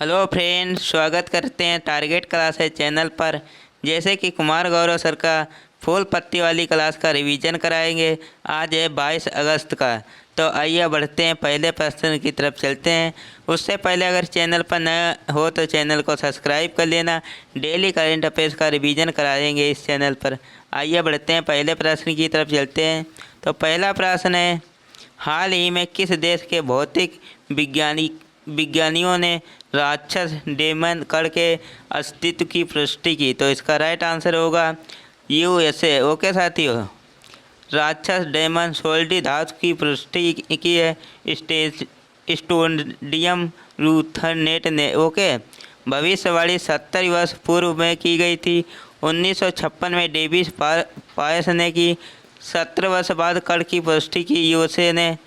Hello friends, स्वागत करते हैं टारगेट क्लासेस चैनल पर। जैसे कि कुमार गौरव सर का फूल पत्ती वाली क्लास का रिवीजन कराएंगे। आज है 22 अगस्त का। तो आइए बढ़ते हैं, पहले प्रश्न की तरफ चलते हैं। उससे पहले अगर चैनल पर नया हो तो चैनल को सब्सक्राइब कर लेना। डेली करंट अफेयर्स का रिवीजन कराएंगे इस चैनल पर। आइए बढ़ते हैं, पहले प्रश्न की तरफ चलते हैं। तो पहला प्रश्न है, हाल ही में किस देश के भौतिक विज्ञानियों ने राक्षस डेमन कण के अस्तित्व की पुष्टि की? तो इसका राइट आंसर होगा यूएसए। ओके साथियों, राक्षस डेमन सोल्डी धातु की पुष्टि की है स्टोडियम रूथरनेट ने। ओके, भविष्यवाणी 70 वर्ष पूर्व में की गई थी। 1956 में डेविस पायस ने की। 17 वर्ष बाद कण की पुष्टि की यूएसए ने।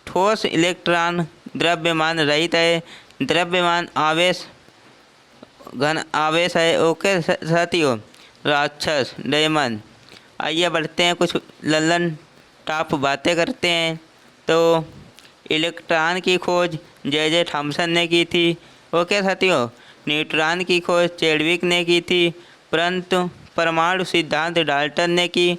ठोस इलेक्ट्रॉन द्रव्यमान रहित है। द्रव्यमान आवेश घन आवेश है। ओके साथियों, राक्षस डेमन। आइए बढ़ते हैं, कुछ लल्लन टॉप बातें करते हैं। तो इलेक्ट्रॉन की खोज जे थॉमसन ने की थी। ओके साथियों, न्यूट्रॉन की खोज चैडविक ने की थी, परंतु परमाणु सिद्धांत डाल्टन ने की।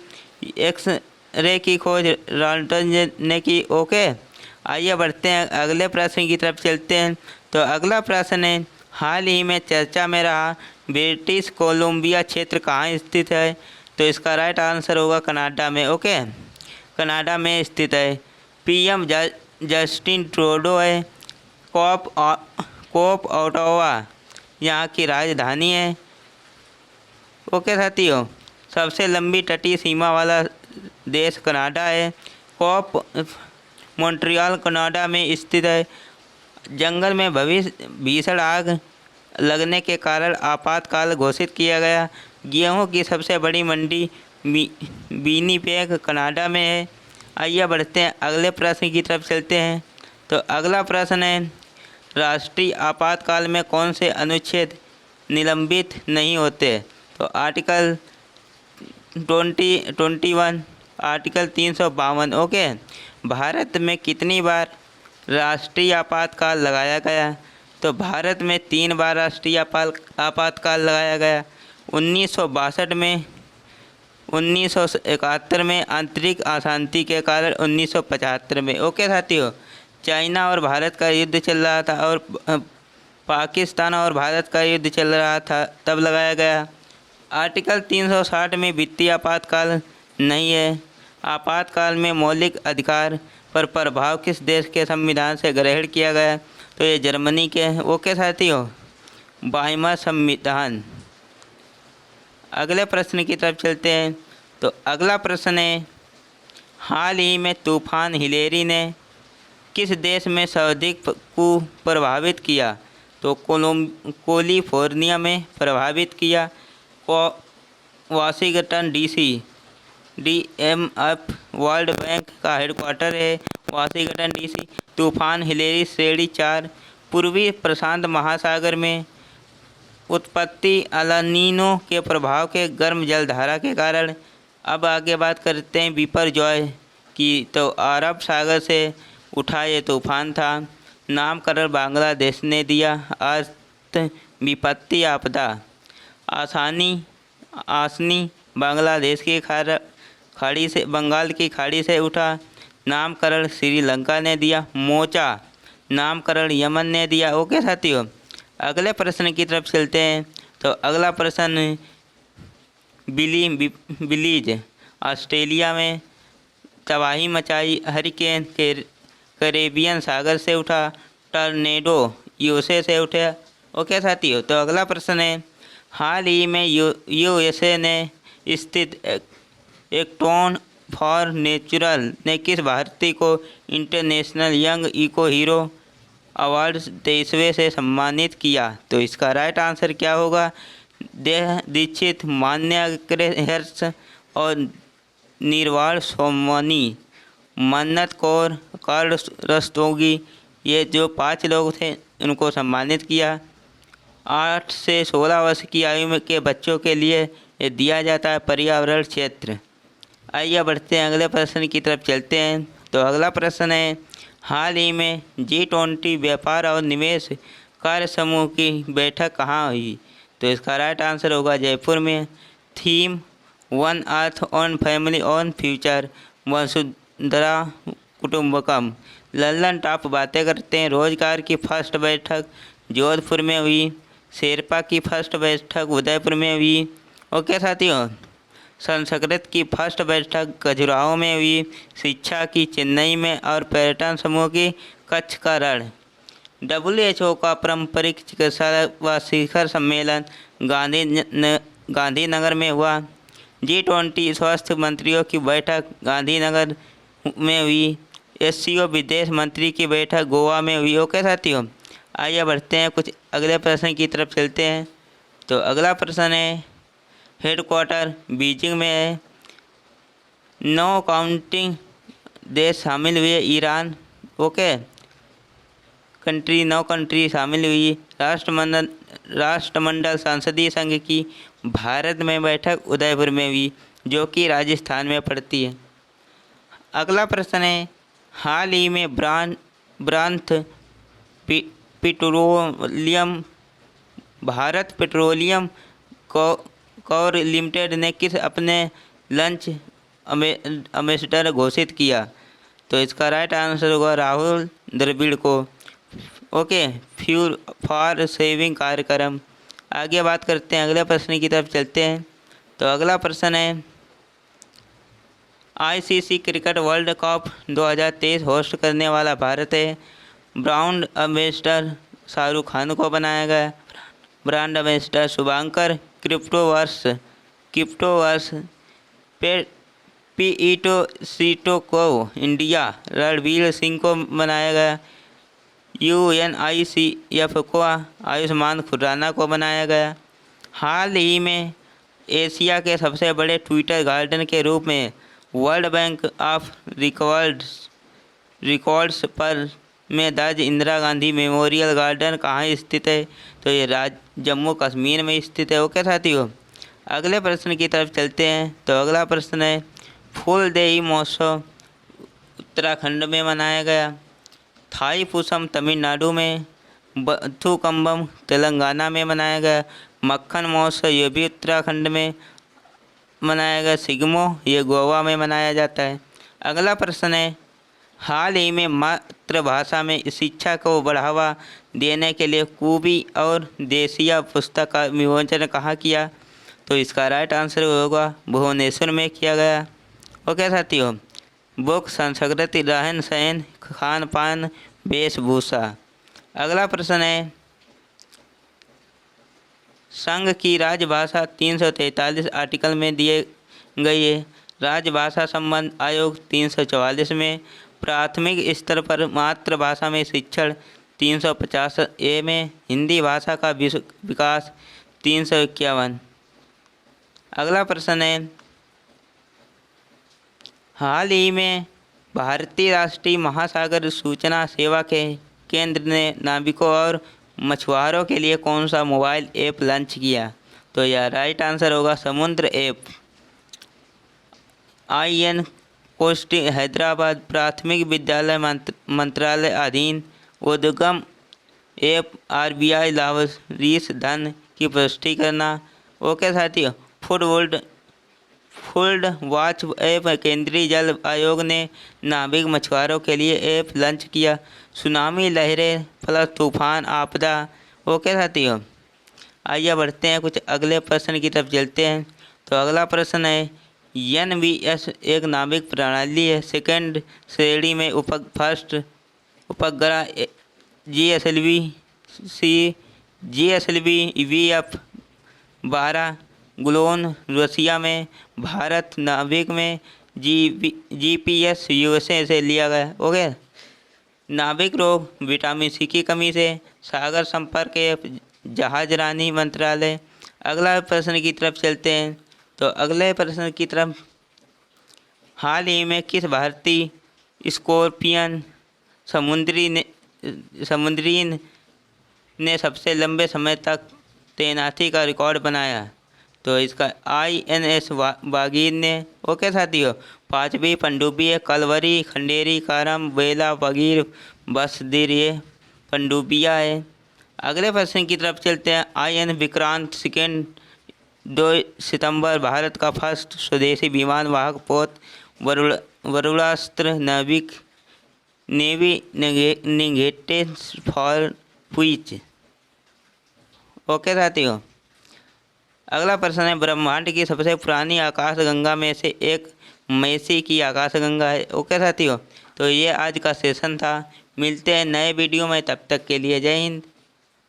एक्स रे की खोज डाल्टन ने की। ओके, आइए बढ़ते हैं, अगले प्रश्न की तरफ चलते हैं। तो अगला प्रश्न है, हाल ही में चर्चा में रहा ब्रिटिश कोलंबिया क्षेत्र कहाँ स्थित है? तो इसका राइट आंसर होगा कनाडा में। ओके, कनाडा में स्थित है। पीएम जस्टिन ट्रूडो है। कोप ओटावा यहाँ की राजधानी है। ओके साथियों, सबसे लंबी तटीय सीमा वाला देश कनाडा है। कोप मॉन्ट्रियल कनाडा में स्थित है। जंगल में भीषण आग लगने के कारण आपातकाल घोषित किया गया। गेहूं की सबसे बड़ी मंडी विनिपेग कनाडा में है। आइए बढ़ते हैं, अगले प्रश्न की तरफ चलते हैं। तो अगला प्रश्न है, राष्ट्रीय आपातकाल में कौन से अनुच्छेद निलंबित नहीं होते? तो आर्टिकल 21, आर्टिकल 352। ओके, भारत में कितनी बार राष्ट्रीय आपातकाल लगाया गया? तो भारत में 3 बार राष्ट्रीय आपातकाल लगाया गया। 1962 में, 1971 में, आंतरिक अशांति के कारण 1975 में। ओके साथियों, चाइना और भारत का युद्ध चल रहा था और पाकिस्तान और भारत का युद्ध चल रहा था, तब लगाया गया। आर्टिकल 360 में वित्तीय आपातकाल नहीं है। आपातकाल में मौलिक अधिकार पर प्रभाव किस देश के संविधान से ग्रहण किया गया? तो ये जर्मनी के। ओके साथियों, 22वां संविधान। अगले प्रश्न की तरफ चलते हैं। तो अगला प्रश्न है, हाल ही में तूफान हिलेरी ने किस देश में सर्वाधिक को प्रभावित किया? तो कैलिफोर्निया में प्रभावित किया। Washington DC, DMF world bank का हेडक्वार्टर है वाशिंगटन डीसी। तूफान हिलेरी श्रेणी 4 पूर्वी प्रशांत महासागर में उत्पत्ति अलानीनो के प्रभाव के गर्म जलधारा के कारण। अब आगे बात करते हैं बिपरजॉय की। तो अरब सागर से उठा ये तूफान था। नामकरण बांग्लादेश ने दिया। अर्थ विपत्ति आपदा। आसनी बांग्लादेश की खाड़ी से, बंगाल की खाड़ी से उठा। नामकरण श्रीलंका ने दिया। मोचा नामकरण यमन ने दिया। ओके साथियों, अगले प्रश्न की तरफ चलते हैं। तो अगला प्रश्न, बिलीज ऑस्ट्रेलिया में तबाही मचाई हरिकेन के कैरेबियन सागर से उठा। टर्नेडो यूएसए से उठा। ओके साथियों, तो अगला प्रश्न है, हाल ही में यूएसए ने स्थित एक्टोन फॉर नेचुरल ने किस भारतीय को international young eco hero award 23वें से सम्मानित किया? तो इसका राइट आंसर क्या होगा? देह दीक्षित, मान्या हर्ष और निर्वाण सोमनी, मन्नत कौर, कार्ल रस्तोगी, ये जो 5 लोग थे उनको सम्मानित किया। 8 से 16 वर्ष की आयु के बच्चों के लिए ये दिया जाता है पर्यावरण क्षेत्र। आइए बढ़ते हैं, अगले प्रश्न की तरफ चलते हैं। तो अगला प्रश्न है, हाल ही में G20 व्यापार और निवेश कार्य समूह की बैठक कहाँ हुई? तो इसका राइट आंसर होगा जयपुर में। Theme one earth one family one future वसुंधरा कुटुंबकम। लल्लन टॉप बातें करते हैं। रोजगार की फर्स्ट बैठक जोधपुर में हुई। शेरपा की फर्स्ट बैठक उदयपुर में हुई। ओके साथियों, संस्कृत की फर्स्ट बैठक खजुराहो में हुई। शिक्षा की चेन्नई में और पर्यटन समूह की कच्छ का रण। WHO का पारंपरिक चिकित्सा व शिखर सम्मेलन गांधीनगर में हुआ। G20 स्वास्थ्य मंत्रियों की बैठक गांधीनगर में हुई। SCO विदेश मंत्री की बैठक गोवा में हुई। ओके साथियों, आइए बढ़ते हैं, कुछ अगले प्रश्न की तरफ चलते हैं। तो अगला प्रश्न है, हेडक्वार्टर बीजिंग में है। 9 काउंटिंग देश शामिल हुए। ईरान, ओके, 9 कंट्री शामिल हुई। राष्ट्रमंडल संसदीय संघ की भारत में बैठक उदयपुर में हुई, जो कि राजस्थान में पड़ती है। अगला प्रश्न है, हाल ही में ब्रांथ पेट्रोलियम भारत पेट्रोलियम कौर लिमिटेड ने किस अपने लंच एम्बेसडर घोषित किया? तो इसका राइट आंसर होगा राहुल द्रविड़ को। ओके, फ्यूल फॉर सेविंग कार्यक्रम। आगे बात करते हैं, अगले प्रश्न की तरफ चलते हैं। तो अगला प्रश्न है, ICC cricket world cup 2023 host करने वाला भारत है। ब्रांड एम्बेसडर शाहरुख खान को बनाया गया। ब्रांड एम्बेसडर शुभांकर क्रिप्टोवर्स पीईटो सीटो को इंडिया रणवीर सिंह को बनाया गया। UNICEF को आयुष्मान खुराना को बनाया गया। हाल ही में एशिया के सबसे बड़े ट्विटर गार्डन के रूप में वर्ल्ड बैंक ऑफ रिकॉर्ड्स पर में दर्ज इंदिरा गांधी मेमोरियल गार्डन कहाँ स्थित है? तो ये जम्मू कश्मीर में स्थित है। ओके साथियों, अगले प्रश्न की तरफ चलते हैं। तो अगला प्रश्न है, फूलदेई महोत्सव उत्तराखंड में मनाया गया। थाईपुसम तमिलनाडु में। बथुकम्बम तेलंगाना में मनाया गया। मक्खन महोत्सव ये भी उत्तराखंड में मनाया गया। सिगमो ये गोवा में मनाया जाता है। अगला प्रश्न है, हाल ही में मातृभाषा में शिक्षा को बढ़ावा देने के लिए कूबी और देसिया पुस्तक का विमोचन कहाँ किया? तो इसका राइट आंसर होगा भुवनेश्वर में किया गया। ओके साथियों, बुक संस्कृति रहन सहन खान पान वेशभूषा। अगला प्रश्न है, संघ की राजभाषा 343 आर्टिकल में दिए गई है। राजभाषा संबंध आयोग 344 में। प्राथमिक स्तर पर मातृभाषा में शिक्षण 350A में। हिंदी भाषा का विकास 351। अगला प्रश्न है, हाल ही में भारतीय राष्ट्रीय महासागर सूचना सेवा के केंद्र ने नाविकों और मछुआरों के लिए कौन सा मोबाइल ऐप लॉन्च किया? तो यह राइट आंसर होगा समुद्र ऐप। IN कोस्टी हैदराबाद प्राथमिक विद्यालय मंत्रालय अधीन उद्गम ऐप RBI लावारिस धन की पुष्टि करना। ओके साथियों, फूड वॉच ऐप केंद्रीय जल आयोग ने नाविक मछुआरों के लिए ऐप लॉन्च किया। सुनामी लहरें प्लस तूफान आपदा। ओके साथियों, आइए बढ़ते हैं, कुछ अगले प्रश्न की तरफ चलते हैं। तो अगला प्रश्न है, NVS एक नाविक प्रणाली है। सेकंड श्रेणी में फर्स्ट उपग्रह GSLV VF-12 ग्लोन रसिया में। भारत नाविक में GPS USA से लिया गया। ओके, नाविक रोग विटामिन C की कमी से। सागर संपर्क जहाज रानी मंत्रालय। अगला प्रश्न की तरफ चलते हैं। तो अगले प्रश्न की तरफ, हाल ही में किस भारतीय स्कॉर्पियन समुद्री ने सबसे लंबे समय तक तैनाती का रिकॉर्ड बनाया? तो इसका INS बागीर ने। ओके साथियों, 5वीं पनडुब्बी है कलवरी खंडेरी कारम बेला बगीर बसदीर, ये पनडुब्बियाँ है। अगले प्रश्न की तरफ चलते हैं। IN विक्रांत सेकेंड 2 सितंबर भारत का फर्स्ट स्वदेशी विमान वाहक पोत वरुणास्त्र नाविक navy negated for which. Okay साथियों, अगला प्रश्न है ब्रह्मांड की सबसे पुरानी आकाशगंगा में से एक मैसी की आकाशगंगा है। ओके साथियों, तो ये आज का सेशन था। मिलते हैं नए वीडियो में, तब तक के लिए जय हिंद।